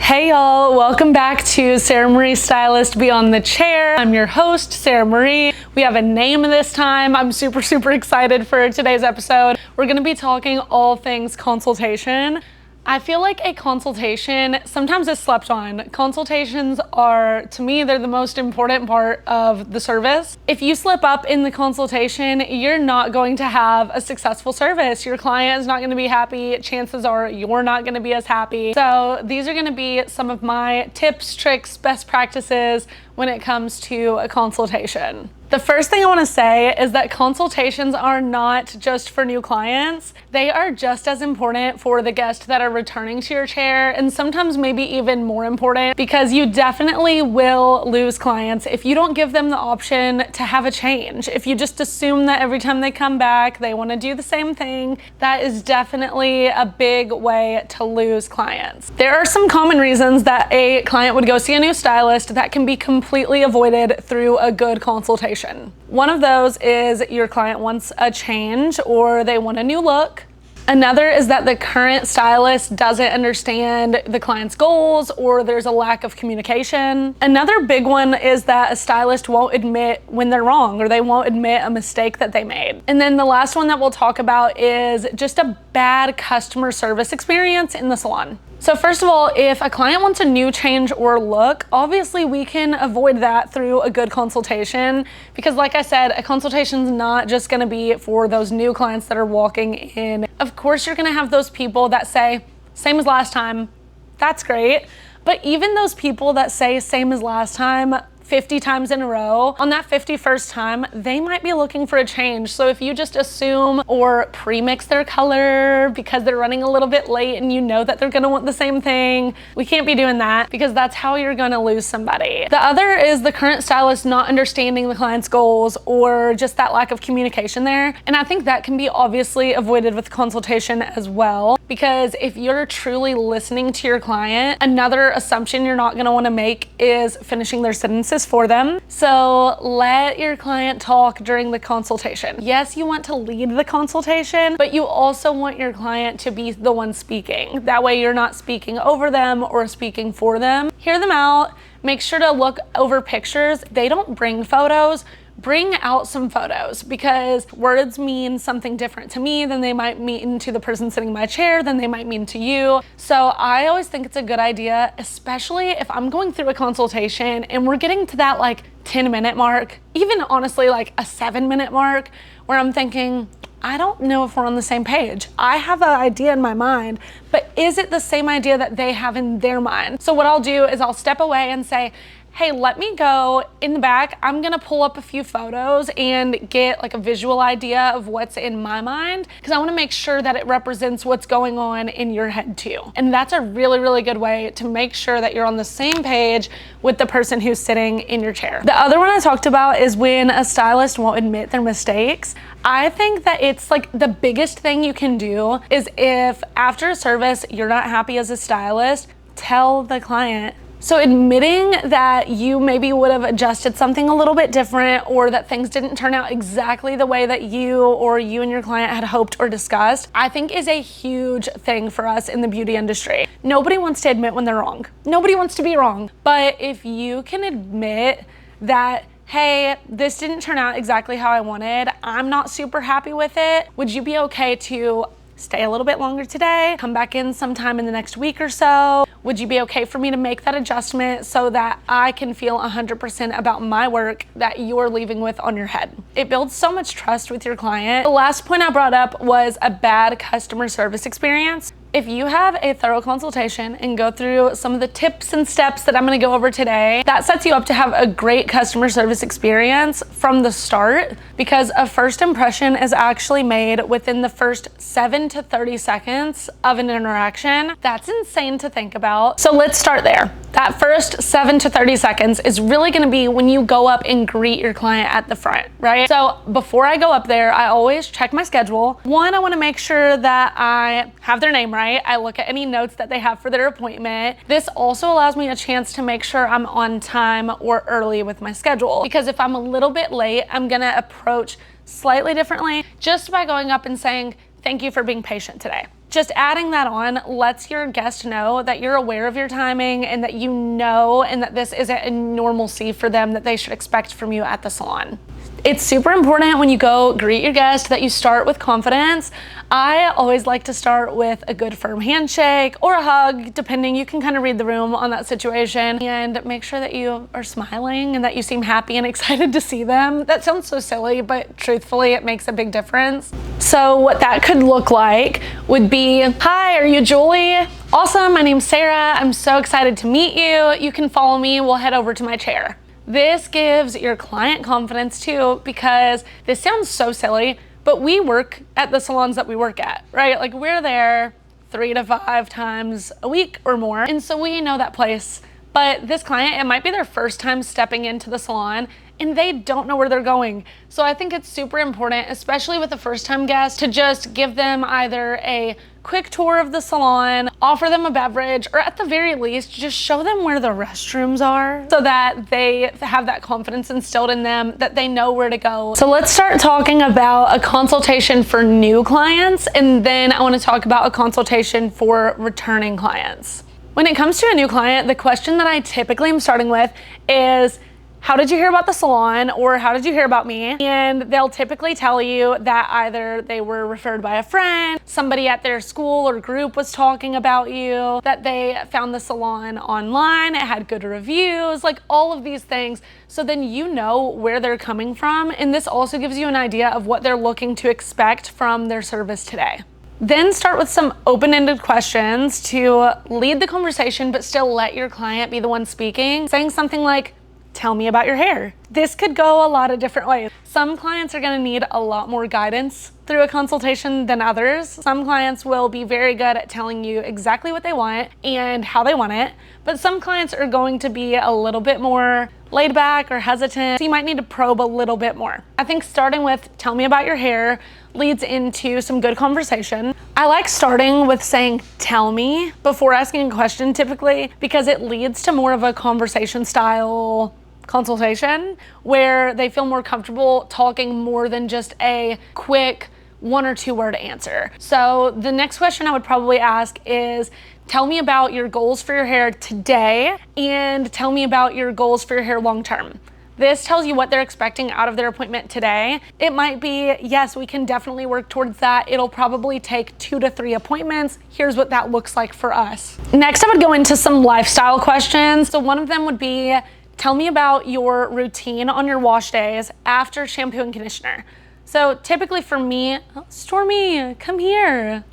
Hey y'all, welcome back to Sarah Marie Stylist Beyond the Chair. I'm your host, Sarah Marie. We have a name this time. I'm super excited for today's episode. We're gonna be talking all things consultation. I feel like a consultation sometimes is slept on. Consultations are, to me, they're the most important part of the service. If you slip up in the consultation, you're not going to have a successful service. Your client is not going to be happy. Chances are you're not going to be as happy. So these are going to be some of my tips, tricks, best practices when it comes to a consultation. The first thing I want to say is that consultations are not just for new clients. They are just as important for the guests that are returning to your chair, and sometimes maybe even more important, because you definitely will lose clients if you don't give them the option to have a change. If you just assume that every time they come back, they want to do the same thing, that is definitely a big way to lose clients. There are some common reasons that a client would go see a new stylist that can be completely avoided through a good consultation. One of those is your client wants a change or they want a new look. Another is that the current stylist doesn't understand the client's goals or there's a lack of communication. Another big one is that a stylist won't admit when they're wrong or they won't admit a mistake that they made. And then the last one that we'll talk about is just a bad customer service experience in the salon. So first of all, if a client wants a new change or look, obviously we can avoid that through a good consultation, because like I said, a consultation is not just gonna be for those new clients that are walking in. Of course, you're gonna have those people that say, same as last time, that's great. But even those people that say same as last time 50 times in a row, on that 51st time, they might be looking for a change. So if you just assume or pre-mix their color because they're running a little bit late and you know that they're gonna want the same thing, we can't be doing that, because that's how you're gonna lose somebody. The other is the current stylist not understanding the client's goals or just that lack of communication there. And I think that can be obviously avoided with consultation as well, because if you're truly listening to your client, another assumption you're not gonna wanna make is finishing their sentences for them. So let your client talk during the consultation. Yes, you want to lead the consultation, but you also want your client to be the one speaking. That way you're not speaking over them or speaking for them. Hear them out. Make sure to look over pictures. They don't bring photos. Bring out some photos, because words mean something different to me than they might mean to the person sitting in my chair, than they might mean to you. So I always think it's a good idea, especially if I'm going through a consultation and we're getting to that like 10-minute mark, even honestly like a 7-minute mark, where I'm thinking, I don't know if we're on the same page. I have an idea in my mind, but is it the same idea that they have in their mind? So what I'll do is I'll step away and say, hey, let me go in the back. I'm gonna pull up a few photos and get like a visual idea of what's in my mind, because I wanna make sure that it represents what's going on in your head too. And that's a really good way to make sure that you're on the same page with the person who's sitting in your chair. The other one I talked about is when a stylist won't admit their mistakes. I think that it's like the biggest thing you can do is, if after a service you're not happy as a stylist, tell the client. So admitting that you maybe would have adjusted something a little bit different, or that things didn't turn out exactly the way that you and your client had hoped or discussed, I think is a huge thing for us in the beauty industry. Nobody wants to admit when they're wrong. Nobody wants to be wrong. But if you can admit that, hey, this didn't turn out exactly how I wanted, I'm not super happy with it, would you be okay to stay a little bit longer today, come back in sometime in the next week or so? Would you be okay for me to make that adjustment so that I can feel 100% about my work that you're leaving with on your head? It builds so much trust with your client. The last point I brought up was a bad customer service experience. If you have a thorough consultation and go through some of the tips and steps that I'm gonna go over today, that sets you up to have a great customer service experience from the start, because a first impression is actually made within the first 7 to 30 seconds of an interaction. That's insane to think about. So let's start there. That first 7 to 30 seconds is really gonna be when you go up and greet your client at the front, right? So before I go up there, I always check my schedule. One, I wanna make sure that I have their name right. I look at any notes that they have for their appointment. This also allows me a chance to make sure I'm on time or early with my schedule, because if I'm a little bit late, I'm gonna approach slightly differently just by going up and saying, thank you for being patient today. Just adding that on lets your guest know that you're aware of your timing and that you know and that this isn't a normalcy for them that they should expect from you at the salon. It's super important when you go greet your guest that you start with confidence. I always like to start with a good firm handshake or a hug, depending. You can kind of read the room on that situation, and make sure that you are smiling and that you seem happy and excited to see them. That sounds so silly, but truthfully, it makes a big difference. So what that could look like would be, hi, are you Julie? Awesome, my name's Sarah. I'm so excited to meet you. You can follow me. We'll head over to my chair. This gives your client confidence too, because this sounds so silly, but we work at the salons that we work at, right? Like we're there 3 to 5 times a week or more. And so we know that place. But this client, it might be their first time stepping into the salon and they don't know where they're going. So I think it's super important, especially with a first-time guest, to just give them either a quick tour of the salon, offer them a beverage, or at the very least, just show them where the restrooms are so that they have that confidence instilled in them that they know where to go. So let's start talking about a consultation for new clients, and then I want to talk about a consultation for returning clients. When it comes to a new client, the question that I typically am starting with is, how did you hear about the salon, or how did you hear about me? And they'll typically tell you that either they were referred by a friend, somebody at their school or group was talking about you, that they found the salon online, it had good reviews, like all of these things. So then you know where they're coming from, and this also gives you an idea of what they're looking to expect from their service today. Then start with some open-ended questions to lead the conversation, but still let your client be the one speaking, saying something like, tell me about your hair. This could go a lot of different ways. Some clients are gonna need a lot more guidance through a consultation than others. Some clients will be very good at telling you exactly what they want and how they want it, but some clients are going to be a little bit more laid back or hesitant, so you might need to probe a little bit more. I think starting with tell me about your hair leads into some good conversation. I like starting with saying tell me before asking a question typically, because it leads to more of a conversation style consultation where they feel more comfortable talking more than just a quick 1 or 2 word answer. So the next question I would probably ask is, tell me about your goals for your hair today and tell me about your goals for your hair long term. This tells you what they're expecting out of their appointment today. It might be, yes, we can definitely work towards that. It'll probably take 2 to 3 appointments. Here's what that looks like for us. Next, I would go into some lifestyle questions. So one of them would be, tell me about your routine on your wash days after shampoo and conditioner. So typically for me, Stormy, come here.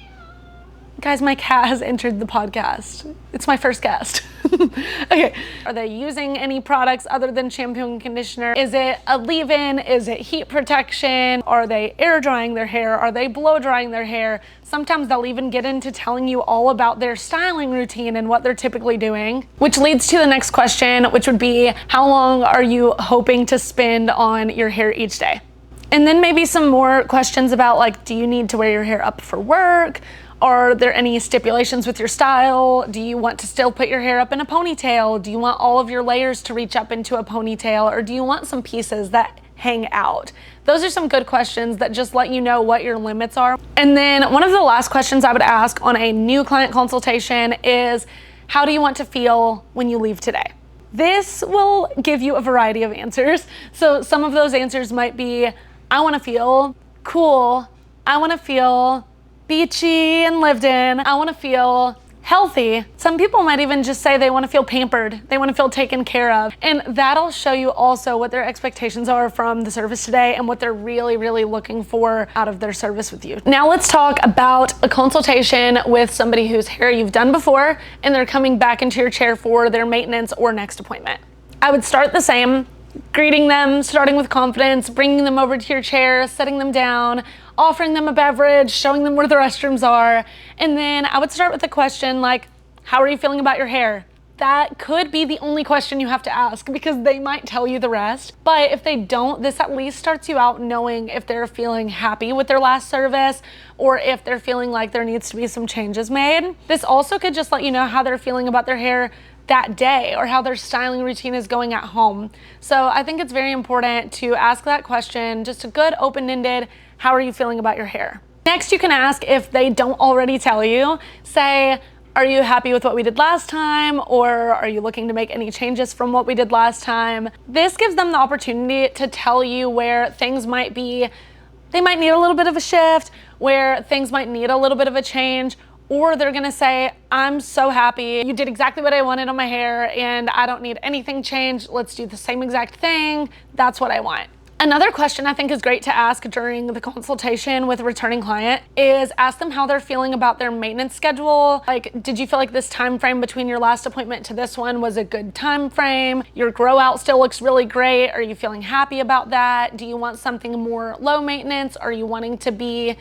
Guys, my cat has entered the podcast. It's my first guest. Okay, are they using any products other than shampoo and conditioner? Is it a leave-in? Is it heat protection? Are they air drying their hair? Are they blow drying their hair? Sometimes they'll even get into telling you all about their styling routine and what they're typically doing, which leads to the next question, which would be, how long are you hoping to spend on your hair each day? And then maybe some more questions about, like, do you need to wear your hair up for work? Are there any stipulations with your style? Do you want to still put your hair up in a ponytail? Do you want all of your layers to reach up into a ponytail? Or do you want some pieces that hang out? Those are some good questions that just let you know what your limits are. And then one of the last questions I would ask on a new client consultation is, how do you want to feel when you leave today? This will give you a variety of answers. So some of those answers might be, I want to feel cool. I want to feel beachy and lived in. I want to feel healthy. Some people might even just say they want to feel pampered. They want to feel taken care of. And that'll show you also what their expectations are from the service today and what they're really, really looking for out of their service with you. Now let's talk about a consultation with somebody whose hair you've done before and they're coming back into your chair for their maintenance or next appointment. I would start the same, greeting them, starting with confidence, bringing them over to your chair, setting them down, offering them a beverage, showing them where the restrooms are. And then I would start with a question like, how are you feeling about your hair? That could be the only question you have to ask because they might tell you the rest. But if they don't, this at least starts you out knowing if they're feeling happy with their last service or if they're feeling like there needs to be some changes made. This also could just let you know how they're feeling about their hair that day or how their styling routine is going at home. So I think it's very important to ask that question, just a good open-ended, how are you feeling about your hair? Next, you can ask if they don't already tell you. Say, are you happy with what we did last time? Or are you looking to make any changes from what we did last time? This gives them the opportunity to tell you where things might be. They might need a little bit of a shift, where things might need a little bit of a change, or they're gonna say, I'm so happy. You did exactly what I wanted on my hair and I don't need anything changed. Let's do the same exact thing. That's what I want. Another question I think is great to ask during the consultation with a returning client is ask them how they're feeling about their maintenance schedule. Like, did you feel like this time frame between your last appointment to this one was a good time frame? Your grow out still looks really great. Are you feeling happy about that? Do you want something more low maintenance? Are you wanting to be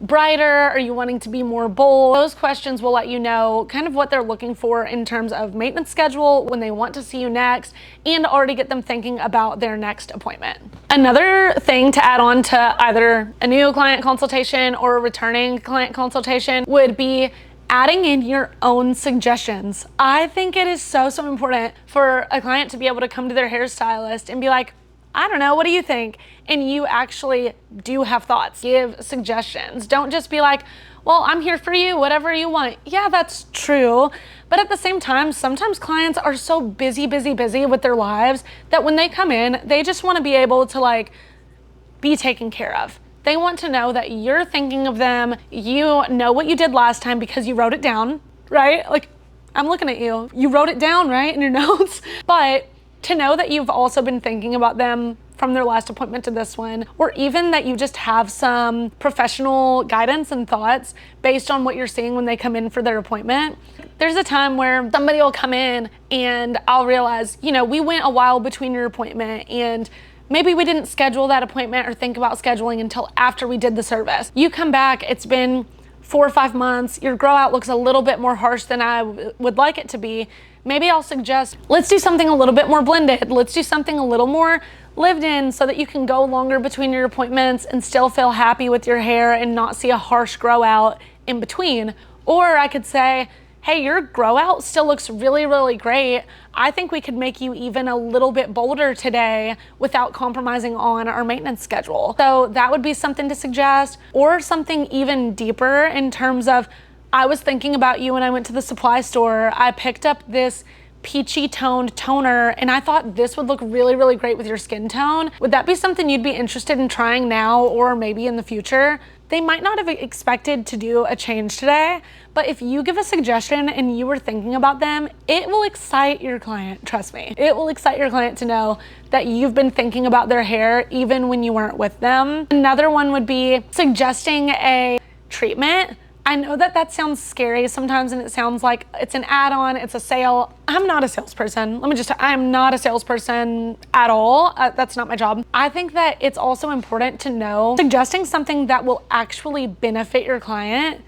brighter? Are you wanting to be more bold? Those questions will let you know kind of what they're looking for in terms of maintenance schedule, when they want to see you next, and already get them thinking about their next appointment. Another thing to add on to either a new client consultation or a returning client consultation would be adding in your own suggestions. I think it is so important for a client to be able to come to their hairstylist and be like, I don't know, what do you think? And you actually do have thoughts. Give suggestions. Don't just be like, well, I'm here for you, whatever you want. Yeah, that's true. But at the same time, sometimes clients are so busy with their lives that when they come in, they just want to be able to be taken care of. They want to know that you're thinking of them. You know what you did last time because you wrote it down, right? Like, I'm looking at you. You wrote it down, right, in your notes? But to know that you've also been thinking about them from their last appointment to this one, or even that you just have some professional guidance and thoughts based on what you're seeing when they come in for their appointment. There's a time where somebody will come in and I'll realize, we went a while between your appointment and maybe we didn't schedule that appointment or think about scheduling until after we did the service. You come back, it's been 4 or 5 months, your grow out looks a little bit more harsh than I would like it to be. Maybe I'll suggest, let's do something a little bit more blended. Let's do something a little more lived in so that you can go longer between your appointments and still feel happy with your hair and not see a harsh grow out in between. Or I could say, hey, your grow out still looks really great. I think we could make you even a little bit bolder today without compromising on our maintenance schedule. So that would be something to suggest, or something even deeper in terms of, I was thinking about you when I went to the supply store. I picked up this peachy toned toner and I thought this would look really great with your skin tone. Would that be something you'd be interested in trying now or maybe in the future? They might not have expected to do a change today, but if you give a suggestion and you were thinking about them, it will excite your client, trust me. It will excite your client to know that you've been thinking about their hair even when you weren't with them. Another one would be suggesting a treatment. I know that sounds scary sometimes and it sounds like it's an add-on, it's a sale. I'm not a salesperson. I'm not a salesperson at all. That's not my job. I think that it's also important to know suggesting something that will actually benefit your client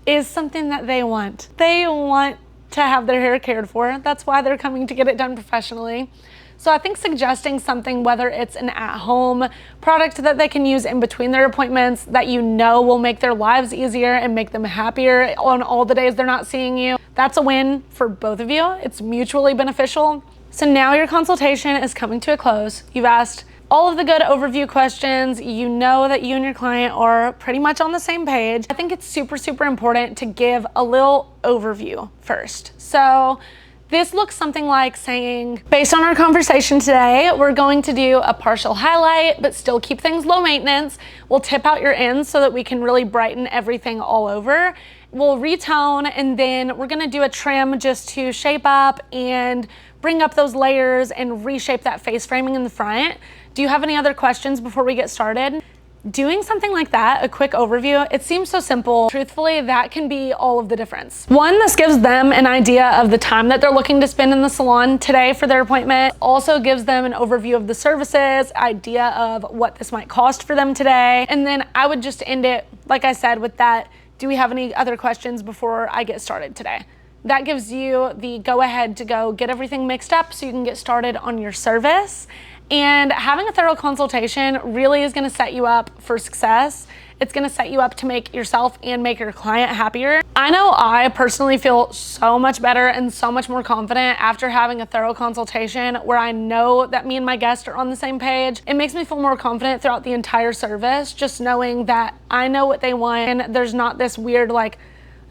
is something that they want. They want to have their hair cared for. That's why they're coming to get it done professionally. So I think suggesting something, whether it's an at-home product that they can use in between their appointments that will make their lives easier and make them happier on all the days they're not seeing you, that's a win for both of you. It's mutually beneficial. So now your consultation is coming to a close. You've asked all of the good overview questions. You know that you and your client are pretty much on the same page. I think it's super important to give a little overview first. So this looks something like saying, based on our conversation today, we're going to do a partial highlight, but still keep things low maintenance. We'll tip out your ends so that we can really brighten everything all over. We'll retone, and then we're gonna do a trim just to shape up and bring up those layers and reshape that face framing in the front. Do you have any other questions before we get started? Doing something like that, a quick overview, it seems so simple. Truthfully, that can be all of the difference. One, this gives them an idea of the time that they're looking to spend in the salon today for their appointment. Also gives them an overview of the services, idea of what this might cost for them today. And then I would just end it, like I said, with that, do we have any other questions before I get started today? That gives you the go ahead to go get everything mixed up so you can get started on your service. And having a thorough consultation really is going to set you up for success It's gonna set you up to make yourself and make your client happier. I know I personally feel so much better and so much more confident after having a thorough consultation where I know that me and my guest are on the same page. It makes me feel more confident throughout the entire service, just knowing that I know what they want and there's not this weird like,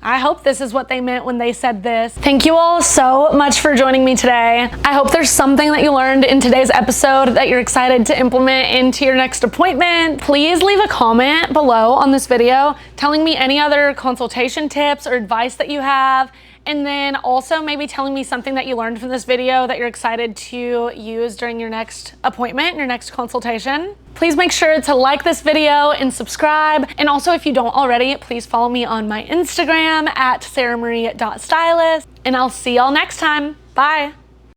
I hope this is what they meant when they said this. Thank you all so much for joining me today. I hope there's something that you learned in today's episode that you're excited to implement into your next appointment. Please leave a comment below on this video telling me any other consultation tips or advice that you have. And then also maybe telling me something that you learned from this video that you're excited to use during your next appointment, your next consultation. Please make sure to like this video and subscribe. And also, if you don't already, please follow me on my Instagram at sarahmarie.stylist. And I'll see y'all next time. Bye.